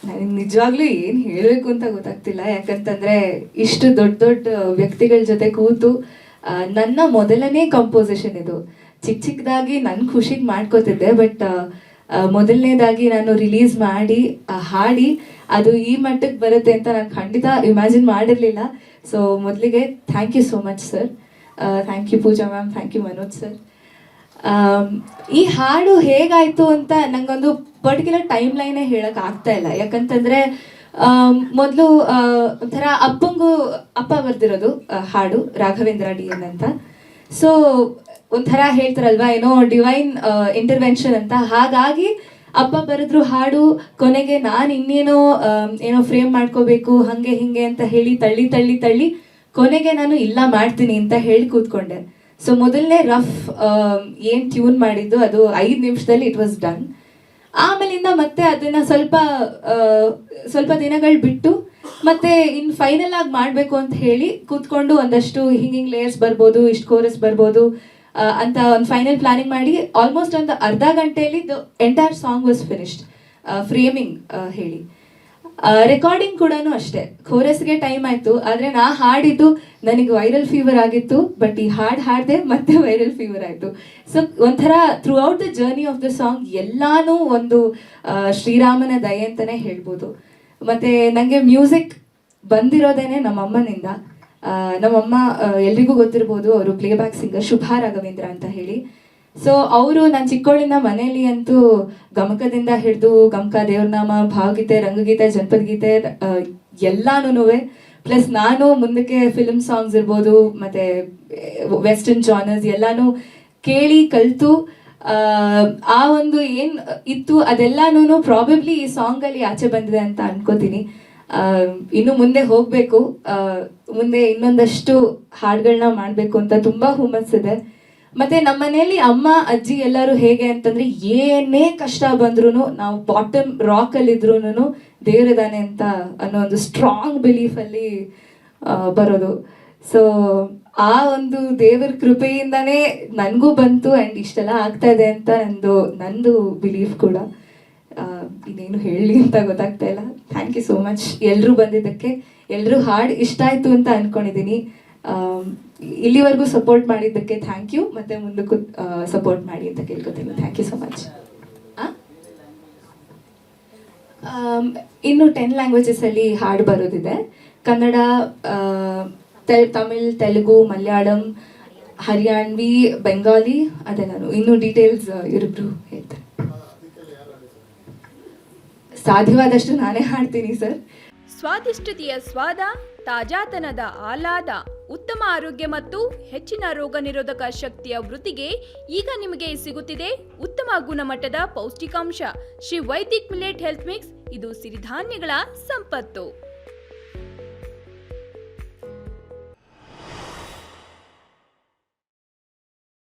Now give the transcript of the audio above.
ನನಗೆ ನಿಜವಾಗ್ಲೂ ಏನು ಹೇಳಬೇಕು ಅಂತ ಗೊತ್ತಾಗ್ತಿಲ್ಲ. ಯಾಕಂತಂದರೆ ಇಷ್ಟು ದೊಡ್ಡ ದೊಡ್ಡ ವ್ಯಕ್ತಿಗಳ ಜೊತೆ ಕೂತು ನನ್ನ ಮೊದಲನೇ ಕಂಪೋಸಿಷನ್ ಇದು. ಚಿಕ್ಕದಾಗಿ ನನ್ನ ಖುಷಿಗೆ ಮಾಡ್ಕೋತಿದ್ದೆ, ಬಟ್ ಮೊದಲನೇದಾಗಿ ನಾನು ರಿಲೀಸ್ ಮಾಡಿ ಹಾಡಿ ಅದು ಈ ಮಟ್ಟಕ್ಕೆ ಬರುತ್ತೆ ಅಂತ ನಾನು ಖಂಡಿತ ಇಮ್ಯಾಜಿನ್ ಮಾಡಿರಲಿಲ್ಲ. ಸೊ ಮೊದಲಿಗೆ thank you so much sir. Thank you Pooja ma'am, thank you Manoj sir. ಈ ಹಾಡು ಹೇಗಾಯಿತು ಅಂತ ನನಗೊಂದು ಪರ್ಟಿಕ್ಯುಲರ್ ಟೈಮ್ ಲೈನೇ ಹೇಳಕ್ ಆಗ್ತಾ ಇಲ್ಲ. ಯಾಕಂತಂದ್ರೆ ಮೊದಲು ಒಂಥರ ಅಪ್ಪ ಬರ್ದಿರೋದು ಹಾಡು, ರಾಘವೇಂದ್ರ DN ಅಂತ. ಸೊ ಒಂಥರ ಹೇಳ್ತಾರಲ್ವಾ, ಏನೋ ಡಿವೈನ್ ಇಂಟರ್ವೆನ್ಷನ್ ಅಂತ. ಹಾಗಾಗಿ ಅಪ್ಪ ಬರೆದ್ರು ಹಾಡು, ಕೊನೆಗೆ ನಾನು ಏನೋ ಫ್ರೇಮ್ ಮಾಡ್ಕೋಬೇಕು ಹಂಗೆ ಹಿಂಗೆ ಅಂತ ಹೇಳಿ ತಳ್ಳಿ ಕೊನೆಗೆ ನಾನು ಇಲ್ಲ ಮಾಡ್ತೀನಿ ಅಂತ ಹೇಳಿ ಕೂತ್ಕೊಂಡೆ. ಸೊ ಮೊದಲನೇ ರಫ್ ಏನು ಟ್ಯೂನ್ ಮಾಡಿದ್ದು ಅದು 5 ನಿಮಿಷದಲ್ಲಿ ಇಟ್ ವಾಸ್ ಡನ್. ಆಮೇಲಿಂದ ಮತ್ತೆ ಅದನ್ನ ಸ್ವಲ್ಪ ದಿನಗಳು ಬಿಟ್ಟು ಮತ್ತೆ ಇನ್ ಫೈನಲ್ ಆಗಿ ಮಾಡಬೇಕು ಅಂತ ಹೇಳಿ ಕೂತ್ಕೊಂಡು ಒಂದಷ್ಟು ಹಿಂಗಿಂಗ್ ಲೇಯರ್ಸ್ ಬರ್ಬೋದು, ಇಷ್ಟು ಕೋರಸ್ ಬರ್ಬೋದು ಅಂತ ಒಂದು ಫೈನಲ್ ಪ್ಲಾನಿಂಗ್ ಮಾಡಿ ಆಲ್ಮೋಸ್ಟ್ ಒಂದು ಅರ್ಧ ಗಂಟೆಯಲ್ಲಿ the entire song was finished. Framing ಹೇಳಿ ರೆಕಾರ್ಡಿಂಗ್ ಕೂಡ ಅಷ್ಟೇ, ಕೋರಸ್ಗೆ ಟೈಮ್ ಆಯಿತು. ಆದರೆ ನಾ ಹಾಡಿದ್ದು ನನಗೆ ವೈರಲ್ ಫೀವರ್ ಆಗಿತ್ತು, ಬಟ್ ಈ ಹಾಡಿದೆ ಮತ್ತೆ ವೈರಲ್ ಫೀವರ್ ಆಯಿತು. ಸೊ ಒಂಥರ through out the journey of the song ಎಲ್ಲಾನು ಒಂದು ಶ್ರೀರಾಮನ ದಯೆ ಅಂತಲೇ ಹೇಳ್ಬೋದು. ಮತ್ತು ನನಗೆ ಮ್ಯೂಸಿಕ್ ಬಂದಿರೋದೇನೆ ನಮ್ಮಮ್ಮನಿಂದ. ನಮ್ಮಮ್ಮ ಎಲ್ರಿಗೂ ಗೊತ್ತಿರ್ಬೋದು, ಅವರು ಪ್ಲೇಬ್ಯಾಕ್ ಸಿಂಗರ್ ಶುಭಾ ರಾಘವೇಂದ್ರ ಅಂತ ಹೇಳಿ. ಸೊ ಅವರು ನಾನು ಚಿಕ್ಕವಳಿಂದ ಮನೆಯಲ್ಲಿ ಅಂತೂ ಗಮಕದಿಂದ ಹಿಡಿದು ಗಮಕ, ದೇವ್ರನಾಮ, ಭಾವಗೀತೆ, ರಂಗಗೀತೆ, ಜನಪದ ಗೀತೆ ಎಲ್ಲಾನು, ಪ್ಲಸ್ ನಾನು ಮುಂದಕ್ಕೆ ಫಿಲ್ಮ್ ಸಾಂಗ್ಸ್ ಇರ್ಬೋದು ಮತ್ತು ವೆಸ್ಟರ್ನ್ ಜಾನರ್ಸ್ ಎಲ್ಲಾನು ಕೇಳಿ ಕಲಿತು ಆ ಒಂದು ಏನು ಇತ್ತು ಅದೆಲ್ಲಾನು ಪ್ರಾಬಬ್ಲಿ ಈ ಸಾಂಗಲ್ಲಿ ಆಚೆ ಬಂದಿದೆ ಅಂತ ಅನ್ಕೋತೀನಿ. ಇನ್ನು ಮುಂದೆ ಹೋಗಬೇಕು, ಮುಂದೆ ಇನ್ನೊಂದಷ್ಟು ಹಾಡುಗಳನ್ನ ಮಾಡಬೇಕು ಅಂತ ತುಂಬ ಹುಮ್ಮಸ್ಸಿದೆ. ಮತ್ತು ನಮ್ಮ ಮನೆಯಲ್ಲಿ ಅಮ್ಮ ಅಜ್ಜಿ ಎಲ್ಲರೂ ಹೇಗೆ ಅಂತಂದರೆ, ಏನೇ ಕಷ್ಟ ಬಂದ್ರೂ ನಾವು ಬಾಟಮ್ ರಾಕಲ್ಲಿದ್ರೂ ದೇವರಿದಾನೆ ಅಂತ ಅನ್ನೋ ಒಂದು ಸ್ಟ್ರಾಂಗ್ ಬಿಲೀಫಲ್ಲಿ ಬರೋದು. ಸೊ ಆ ಒಂದು ದೇವರ ಕೃಪೆಯಿಂದನೇ ನನಗೂ ಬಂತು ಆ್ಯಂಡ್ ಇಷ್ಟೆಲ್ಲ ಆಗ್ತಾ ಇದೆ ಅಂತ ನಂದು ಬಿಲೀಫ್ ಕೂಡ. ಇನ್ನೇನು ಹೇಳಲಿ ಅಂತ ಗೊತ್ತಾಗ್ತಾ ಇಲ್ಲ. ಥ್ಯಾಂಕ್ ಯು ಸೋ ಮಚ್ ಎಲ್ಲರೂ ಬಂದಿದ್ದಕ್ಕೆ. ಎಲ್ಲರೂ ಹಾಡು ಇಷ್ಟ ಆಯಿತು ಅಂತ ಅಂದ್ಕೊಂಡಿದ್ದೀನಿ. ಇಲ್ಲಿವರೆಗೂ ಸಪೋರ್ಟ್ ಮಾಡಿದ್ದಕ್ಕೆ ಥ್ಯಾಂಕ್ ಯು, ಮತ್ತು ಮುಂದಕ್ಕೂ ಸಪೋರ್ಟ್ ಮಾಡಿ ಅಂತ ಕೇಳ್ಕೊತೀನಿ. Thank you so much. ಇನ್ನು 10 ಲ್ಯಾಂಗ್ವೇಜಸಲ್ಲಿ ಹಾಡು ಬರೋದಿದೆ. ಕನ್ನಡ, ತಮಿಳ್, ತೆಲುಗು, ಮಲಯಾಳಂ, ಹರಿಯಾಣ್ವಿ, ಬೆಂಗಾಲಿ, ಅದೆಲ್ಲನು ಇನ್ನು ಡೀಟೇಲ್ಸ್ ಇವರಿಬ್ರು ಹೇಳ್ತಾರೆ. ಸಾಧ್ಯವಾದಷ್ಟು ನಾನೇ ಹಾಡ್ತೀನಿ ಸರ್. ಸ್ವಾದಿಷ್ಟತೆಯ ಸ್ವಾದ, ತಾಜಾತನದ ಆಹ್ಲಾದ, ಉತ್ತಮ ಆರೋಗ್ಯ ಮತ್ತು ಹೆಚ್ಚಿನ ರೋಗ ನಿರೋಧಕ ಶಕ್ತಿಯ ವೃದ್ಧಿಗೆ ಈಗ ನಿಮಗೆ ಸಿಗುತ್ತಿದೆ ಉತ್ತಮ ಗುಣಮಟ್ಟದ ಪೌಷ್ಟಿಕಾಂಶ Shri Vaidik millet health mix. ಇದು ಸಿರಿಧಾನ್ಯಗಳ ಸಂಪತ್ತು.